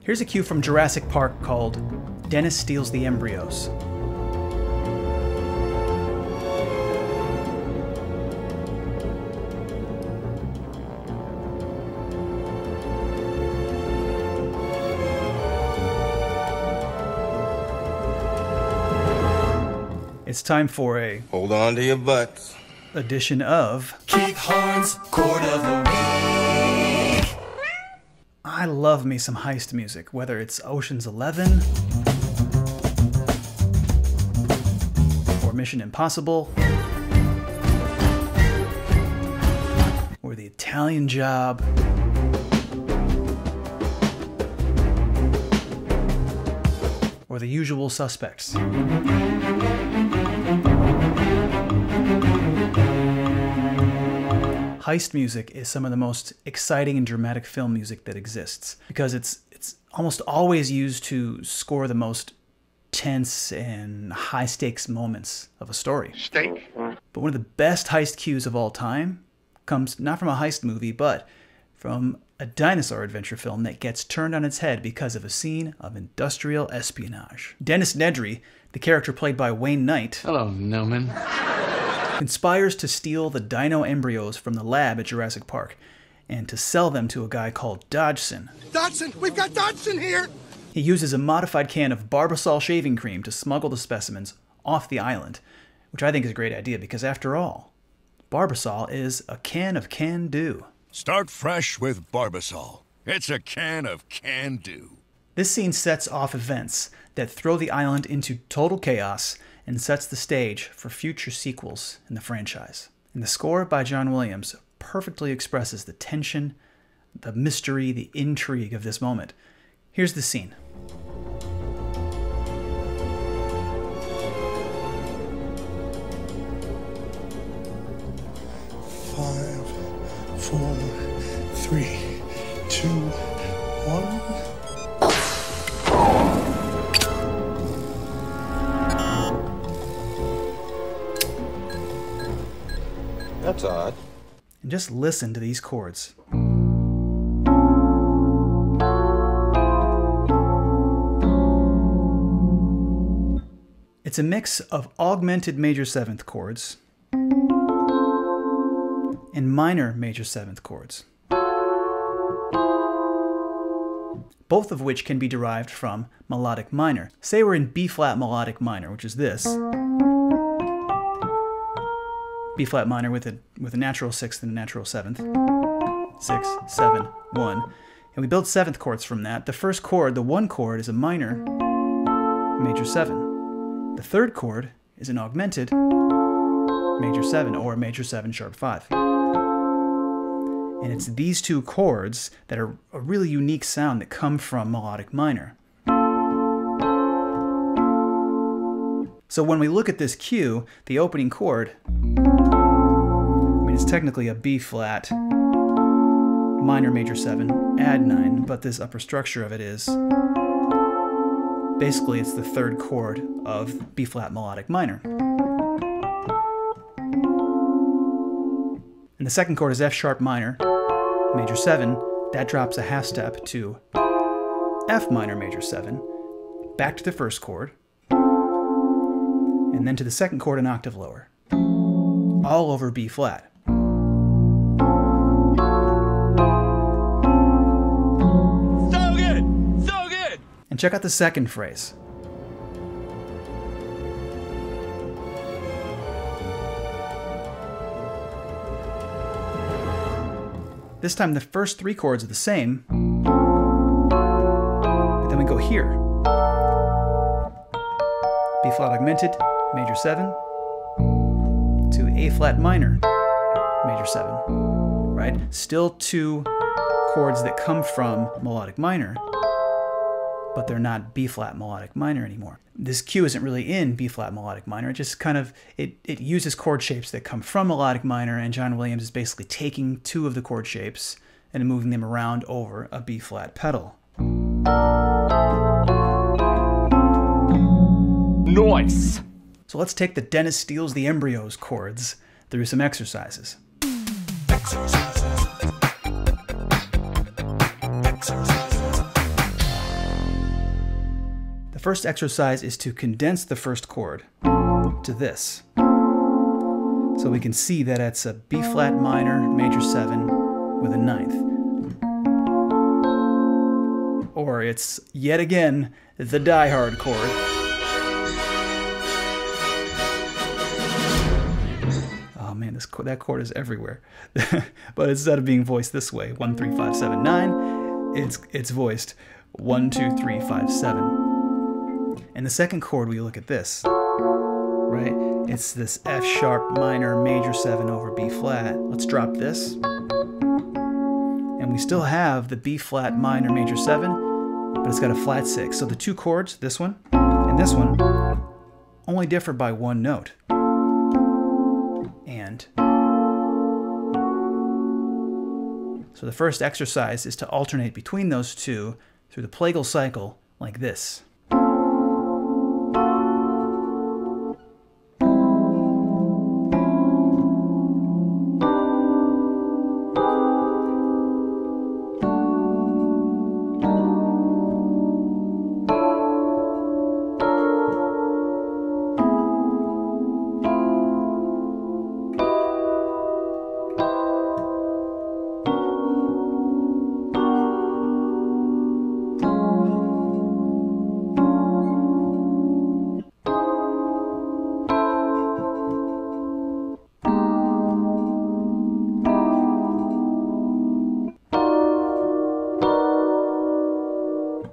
Here's a cue from Jurassic Park called Dennis Steals the Embryos. It's time for a hold on to your butts edition of Keith Horn's Chord of the Week. I love me some heist music, whether it's Ocean's 11 or Mission Impossible or The Italian Job or The Usual Suspects. Heist music is some of the most exciting and dramatic film music that exists because it's almost always used to score the most tense and high-stakes moments of a story. steak. But one of the best heist cues of all time comes not from a heist movie, but from a dinosaur adventure film that gets turned on its head because of a scene of industrial espionage. Dennis Nedry, the character played by Wayne Knight, Hello, Newman. conspires to steal the dino embryos from the lab at Jurassic Park and to sell them to a guy called Dodgson. Dodgson! We've got Dodgson here! He uses a modified can of Barbasol shaving cream to smuggle the specimens off the island, which I think is a great idea because, after all, Barbasol is a can of can-do. Start fresh with Barbasol. It's a can of can-do. This scene sets off events that throw the island into total chaos and sets the stage for future sequels in the franchise. And the score by John Williams perfectly expresses the tension, the mystery, the intrigue of this moment. Here's the scene. Five, 4, 3, 2, 1. That's odd. And just listen to these chords. It's a mix of augmented major seventh chords and minor major seventh chords, both of which can be derived from melodic minor. Say we're in B-flat melodic minor, which is this. B-flat minor with a natural sixth and a natural seventh. 6, 7, 1. And we build seventh chords from that. The first chord, the one chord, is a minor major 7. The third chord is an augmented major 7 or major 7 sharp 5. And it's these two chords that are a really unique sound that come from melodic minor. So when we look at this cue, the opening chord, it's technically a B-flat minor major 7 add 9, but this upper structure of it is basically it's the third chord of B-flat melodic minor. And the second chord is F sharp minor major 7. That drops a half step to F minor major 7, back to the first chord, and then to the second chord an octave lower, all over B-flat. And check out the second phrase. This time the first three chords are the same, but then we go here. B-flat augmented, major 7, to A-flat minor, major 7, right? Still two chords that come from melodic minor, but they're not B-flat melodic minor anymore. This cue isn't really in B-flat melodic minor. It just kind of, it uses chord shapes that come from melodic minor, and John Williams is basically taking two of the chord shapes and moving them around over a B-flat pedal. Nice! So let's take the Dennis Steals the Embryos chords through some exercises. The first exercise is to condense the first chord to this. So we can see that it's a B flat minor, major 7 with a ninth. Or it's, yet again, the Die Hard chord. Oh man, that chord is everywhere. But instead of being voiced this way, 1, 3, 5, 7, 9, it's voiced 1, 2, 3, 5, 7. And the second chord, we look at this, right? It's this F sharp minor major 7 over B flat. Let's drop this. And we still have the B flat minor major 7, but it's got a flat 6. So the two chords, this one and this one, only differ by one note. And so the first exercise is to alternate between those two through the plagal cycle like this.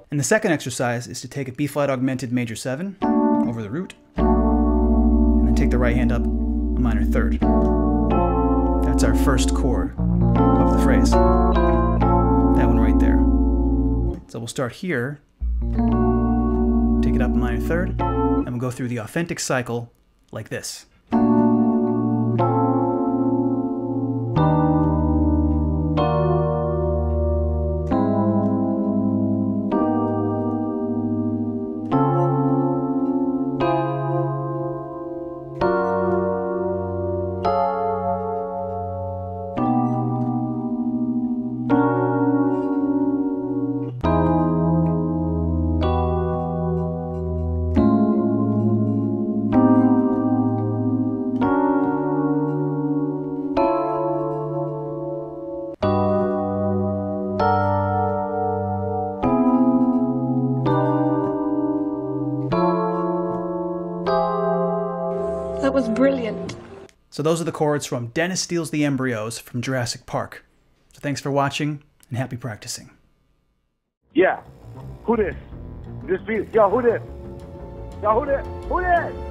And the second exercise is to take a B flat augmented major 7 over the root, and then take the right hand up a minor 3rd. That's our first chord of the phrase. That one right there. So we'll start here, take it up a minor 3rd, and we'll go through the authentic cycle like this. That was brilliant. So those are the chords from Dennis Steals the Embryos from Jurassic Park. So thanks for watching and happy practicing. Yeah. Who this? This beat. Yo, who this? Yo, who this? Who this?